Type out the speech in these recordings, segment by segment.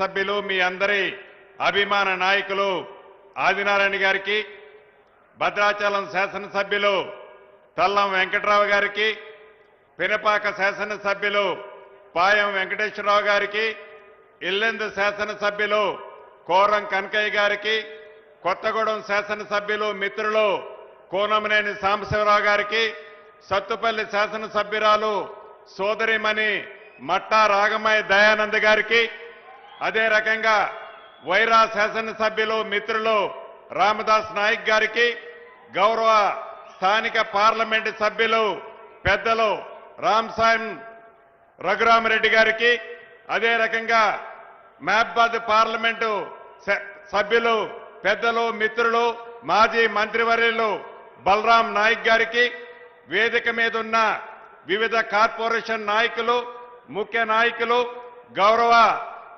సభ్యులు మీ అందరి అభిమాన నాయకులు ఆదినారాయణ గారికి, భద్రాచలం శాసనసభ్యులు తల్లం వెంకట్రావు గారికి, పినపాక శాసనసభ్యులు పాయం వెంకటేశ్వరరావు గారికి, ఇల్లెందు శాసనసభ్యులు కోరం కనకయ్య గారికి, కొత్తగూడెం శాసనసభ్యులు మిత్రులు కోనమనేని సాంబశివరావు గారికి, సత్తుపల్లి శాసనసభ్యురాలు సోదరిమణి మట్టా రాగమయ్య దయానంద్ గారికి, అదే రకంగా వైరా శాసనసభ్యులు మిత్రులు రామదాస్ నాయక్ గారికి, గౌరవ స్థానిక పార్లమెంటు సభ్యులు పెద్దలు రామ్సాయం రఘురామరెడ్డి గారికి, అదే రకంగా మహబాద్ పార్లమెంటు సభ్యులు పెద్దలు మిత్రులు మాజీ మంత్రివర్యులు బలరాం నాయక్ గారికి, వేదిక మీద ఉన్న వివిధ కార్పొరేషన్ నాయకులు, ముఖ్య నాయకులు, గౌరవ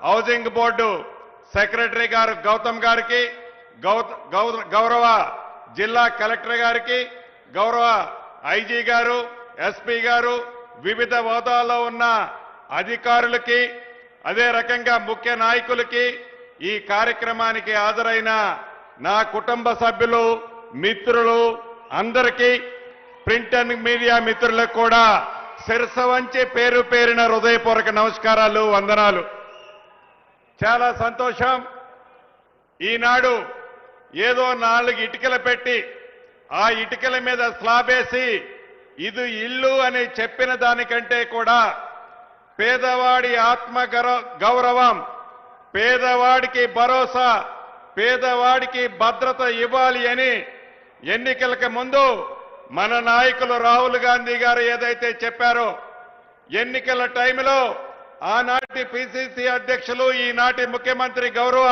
హౌసింగ్ బోర్డు సెక్రటరీ గారు గౌతమ్ గారికి, గౌరవ జిల్లా కలెక్టర్ గారికి, గౌరవ ఐజీ గారు, ఎస్పీ గారు, వివిధ హోదాల్లో ఉన్న అధికారులకి, అదే రకంగా ముఖ్య నాయకులకి, ఈ కార్యక్రమానికి హాజరైన నా కుటుంబ సభ్యులు మిత్రులు అందరికీ, ప్రింట్ అండ్ మీడియా మిత్రులకు కూడా శిరస్సు వంచి పేరు పేరిన హృదయపూర్వక నమస్కారాలు, వందనాలు. చాలా సంతోషం. ఈనాడు ఏదో 4 ఇటుకలు పెట్టి ఆ ఇటుకల మీద స్లాబ్ వేసి ఇది ఇల్లు అని చెప్పిన దానికంటే కూడా పేదవాడి ఆత్మ గౌరవం, పేదవాడికి భరోసా, పేదవాడికి భద్రత ఇవ్వాలి అని ఎన్నికలకు ముందు మన నాయకులు రాహుల్ గాంధీ గారు ఏదైతే చెప్పారో, ఎన్నికల టైంలో ఆనాటి పిసిసి అధ్యక్షులు ఈనాటి ముఖ్యమంత్రి గౌరవ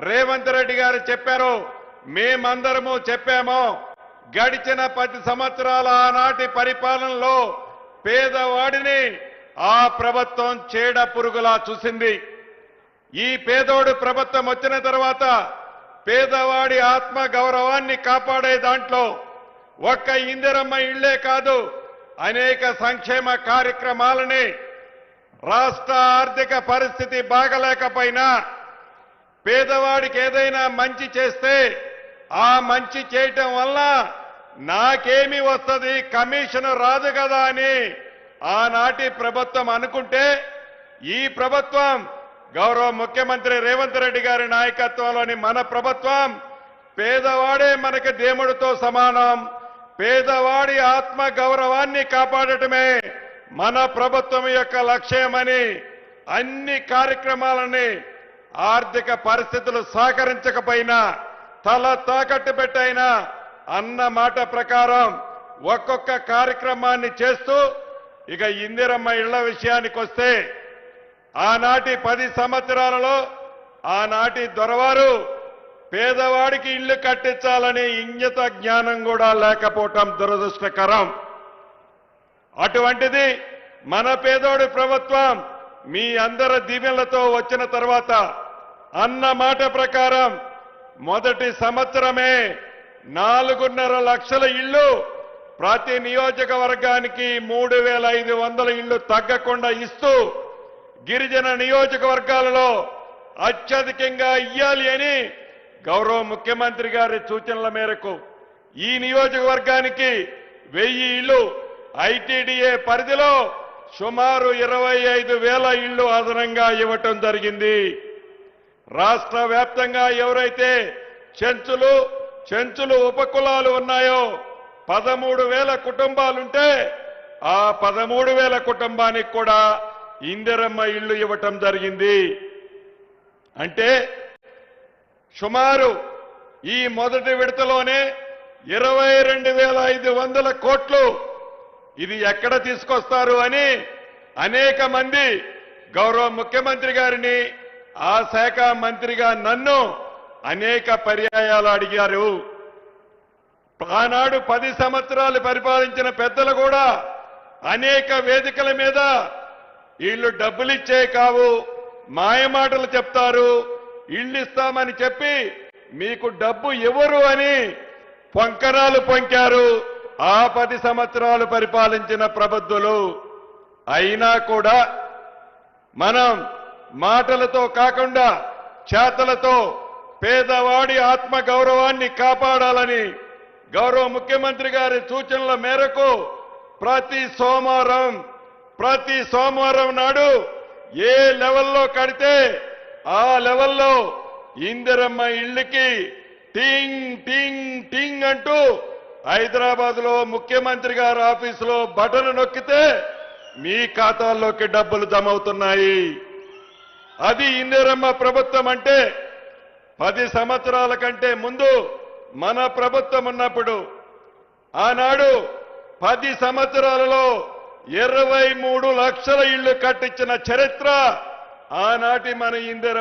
రేవంత్ రెడ్డి గారు చెప్పారు, మేమందరము చెప్పామో, గడిచిన 10 సంవత్సరాల ఆనాటి పరిపాలనలో పేదవాడిని ఆ ప్రభుత్వం చీడ పురుగులా చూసింది. ఈ పేదోడు ప్రభుత్వం వచ్చిన తర్వాత పేదవాడి ఆత్మ గౌరవాన్ని కాపాడే దాంట్లో ఒక్క ఇందిరమ్మ ఇళ్లే కాదు, అనేక సంక్షేమ కార్యక్రమాలని రాష్ట్ర ఆర్థిక పరిస్థితి బాగలేకపోయినా పేదవాడికి ఏదైనా మంచి చేస్తే ఆ మంచి చేయటం వల్ల నాకేమి వస్తుంది, కమిషన్ రాదు కదా అని ఆనాటి ప్రభుత్వం అనుకుంటే, ఈ ప్రభుత్వం గౌరవ ముఖ్యమంత్రి రేవంత్ రెడ్డి గారి నాయకత్వంలోని మన ప్రభుత్వం పేదవాడే మనకి దేవుడితో సమానం, పేదవాడి ఆత్మ గౌరవాన్ని కాపాడటమే మన ప్రభుత్వం యొక్క లక్ష్యమని అన్ని కార్యక్రమాలని ఆర్థిక పరిస్థితులు సహకరించకపోయినా తల తాకట్టు పెట్టైనా అన్న మాట ప్రకారం ఒక్కొక్క కార్యక్రమాన్ని చేస్తూ, ఇక ఇందిరమ్మ ఇళ్ల విషయానికి వస్తే ఆనాటి 10 సంవత్సరాలలో ఆనాటి దొరవారు పేదవాడికి ఇల్లు కట్టించాలని ఇంగిత జ్ఞానం కూడా లేకపోవటం దురదృష్టకరం. అటువంటిది మన పేదోడి ప్రభుత్వం మీ అందరి దీవెనలతో వచ్చిన తర్వాత అన్న మాట ప్రకారం మొదటి సంవత్సరమే 4.5 లక్షల ఇళ్లు ప్రతి నియోజకవర్గానికి 3,500 ఇళ్లు తగ్గకుండా ఇస్తూ గిరిజన నియోజకవర్గాలలో అత్యధికంగా ఇయ్యాలి అని గౌరవ ముఖ్యమంత్రి గారి సూచనల మేరకు ఈ నియోజకవర్గానికి 1000 ఇళ్లు, ఐటీడీఏ పరిధిలో సుమారు 25,000 ఇళ్లు అదనంగా ఇవ్వటం జరిగింది. రాష్ట్ర వ్యాప్తంగా ఎవరైతే చెంచులు ఉపకులాలు ఉన్నాయో 13,000 కుటుంబాలుంటే ఆ 13,000 కుటుంబానికి కూడా ఇందిరమ్మ ఇళ్లు ఇవ్వటం జరిగింది. అంటే సుమారు ఈ మొదటి విడతలోనే 22,500 కోట్లు ఇది ఎక్కడ తీసుకొస్తారు అని అనేక మంది గౌరవ ముఖ్యమంత్రి గారిని, ఆ శాఖ మంత్రిగా నన్ను అనేక పర్యాయాలు అడిగారు. ఆనాడు 10 సంవత్సరాలు పరిపాలించిన పెద్దలు కూడా అనేక వేదికల మీద వీళ్ళు డబ్బులిచ్చే కావు, మాయమాటలు చెప్తారు, ఇళ్ళు ఇస్తామని చెప్పి మీకు డబ్బు ఇవ్వరు అని పొంకరాలు పొంకారు ఆ 10 సంవత్సరాలు పరిపాలించిన ప్రబుద్ధులు. అయినా కూడా మనం మాటలతో కాకుండా చేతలతో పేదవాడి ఆత్మ గౌరవాన్ని కాపాడాలని గౌరవ ముఖ్యమంత్రి గారి సూచనల మేరకు ప్రతి సోమవారం నాడు ఏ లెవెల్లో కడితే ఆ లెవెల్లో ఇందిరమ్మ ఇళ్ళకి టింగ్ టింగ్ టింగ్ అంటూ హైదరాబాద్ లో ముఖ్యమంత్రి గారి ఆఫీసులో బటన్ నొక్కితే మీ ఖాతాల్లోకి డబ్బులు జమ అవుతున్నాయి. అది ఇందిరమ్మ ప్రభుత్వం అంటే 10 సంవత్సరాల కంటే ముందు మన ప్రభుత్వం ఉన్నప్పుడు ఆనాడు 10 సంవత్సరాలలో 23 లక్షల ఇళ్లు కట్టించిన చరిత్ర ఆనాటి మన ఇందిరమ్మ